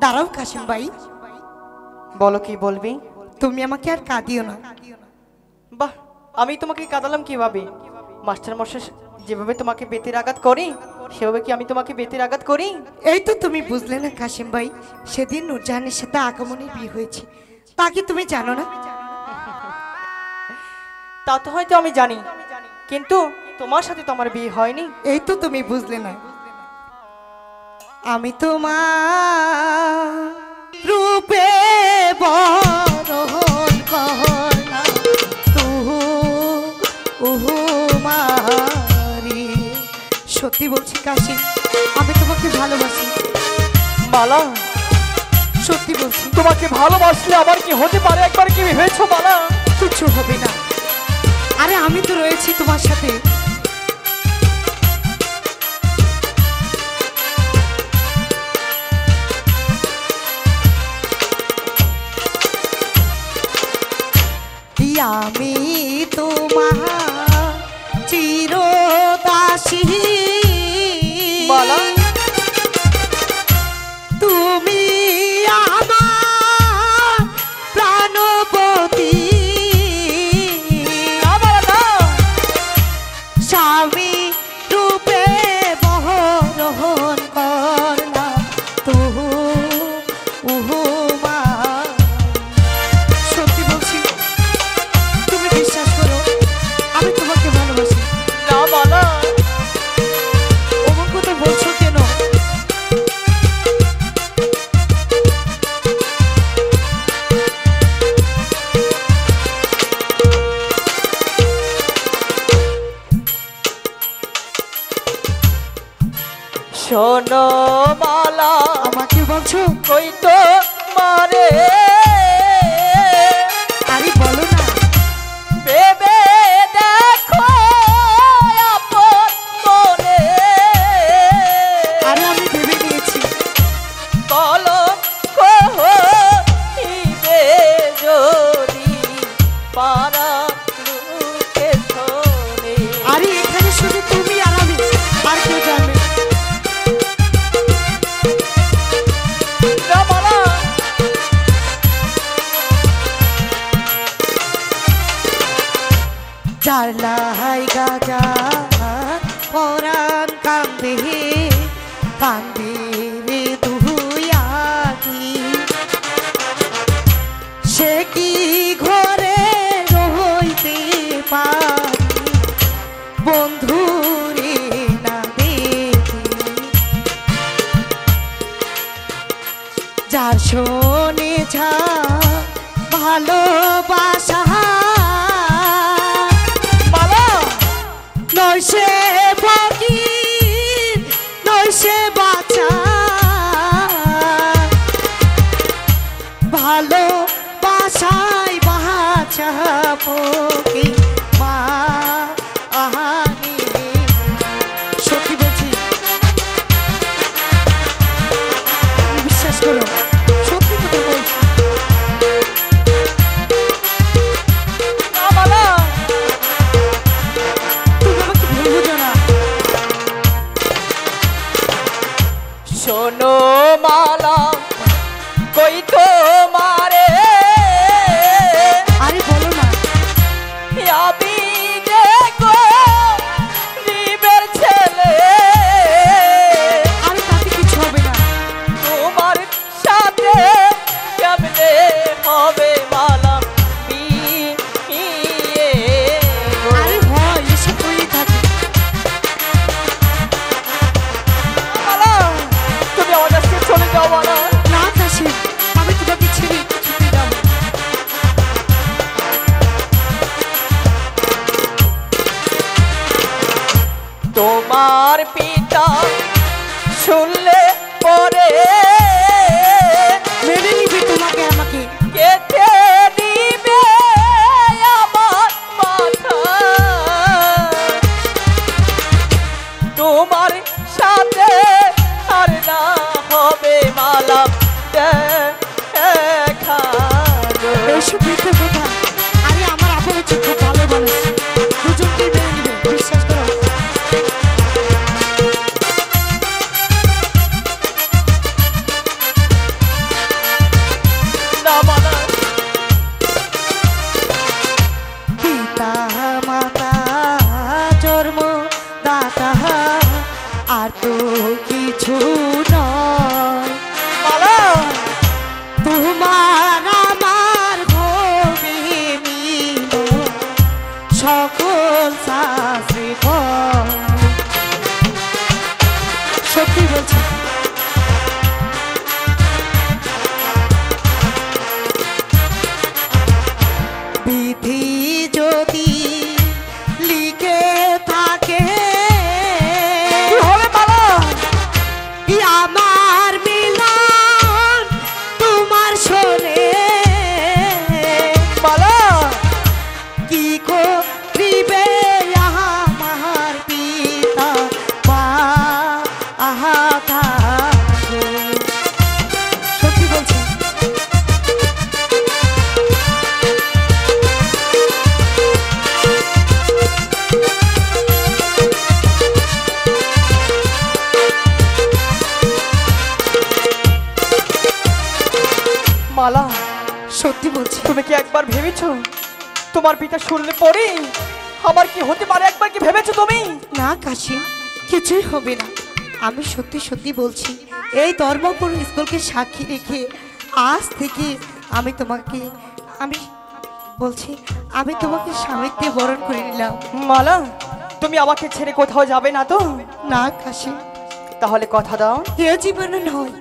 দাঁড়াও কাশিম ভাই, বলো কি বলবি? তুমি আমাকে আর কাঁদিও না। বাহ, আমি তোমাকে কাঁদালাম কিভাবে? মাস্টার মশাই যেভাবে তোমাকে বেতের আঘাত করি সেভাবে কি আমি তোমাকে বেতের আঘাত করি? এই তো তুমি বুঝলে না কাশিম ভাই, সেদিন নূরজাহানের সাথে আগমনের বিয়ে হয়েছে, তা কি তুমি জানো না? তা তো হয়তো আমি জানি, কিন্তু তোমার সাথে তো আমার বিয়ে হয়নি। এই তো তুমি বুঝলে না, আমি তোমার রূপে বরণ করলাম মারি। সত্যি বলছি কাশিম, আমি তোমাকে ভালোবাসি। মালা, সত্যি বলছি, তোমাকে ভালোবাসলে আবার কি হতে পারে একবার কি ভেবেছো মালা? কিছু হবে না, আরে আমি তো রয়েছি তোমার সাথে। আমি তোমার চিরদাসী মালা, তুমি আমার প্রাণপতি। স্বামী রূপে বহন করলাম সত্যি বলছি, তুমি বিশ্বাস করো, আমি তোমাকে ভালোবাসি। না মালা, অমন কথা বলছো কেন? শোনো মালা, আমাকে বলছো? কই তো মারে, আরে বলো না। ভেবে দেখো আপন মনে। আরে আমি ভেবে নিয়েছি। বলো কহিবে যদি পারা লোকে শোনে। আরে এখানে শুধু তুমি আর আমি, আর কেউ জানবে না। না মালা, চারলাই গাজা পরাণ কান্দে কান্দে রে দুয়াকি, সে কি ঘরে রইতে পারি বন্ধু রে না দেখি। যার শোনে যা ভালোবাসা নয় সে ফকির নয় সে বাচ্চা, ভালোবাসায় বাচ্চা ফকির মা আহানি। সত্যি বলছি, বিশ্বাস করো, সত্যি কথা বলছি। না মালা, শোনো মালা, কই তো মারে, আরে বলো না। আমি দেখো নিবের ছেলে, আরে তাতে কিছু হবে না। তোমার সাথে কেমনে হবে মালা বিয়ে? আরে হয়, এসব হয়েই থাকে। মালা, তুমি আমার কাছে চলে যাও মালা। না কাশিম, আমি তোমাকে ছেড়ে ছুটে যাবো। তোমার পিতা শুনলে পরে মেনে নিবে তোমাকে আমাকে। কেটে দিবে আমার মাথা। তোমার সাথে আর না হবে মালা দেখা। এসব মিথ্যে কথা। আরে আমার আপন হচ্ছে খুব ভালো মানুষ, দুজনকেই মেনে নিবে, বিশ্বাস করো। সত্যি বলছি। তুমি কি একবার ভেবেছো তোমার পিতা শুনলে পরে আবার কি হতে পারে? একবার কি ভেবেছো তুমি? না কাশিম, কিছুই হবে না। আমি সত্যি সত্যি বলছি, এই ধর্মপুর স্কুলকে সাক্ষী রেখে আজ থেকে আমি বলছি আমি তোমাকে স্বামীতে বরণ করে নিলাম। মালা, তুমি আমাকে ছেড়ে কোথাও যাবে না তো? না কাশিম, তাহলে কথা দাও। এ জীবনে নয়,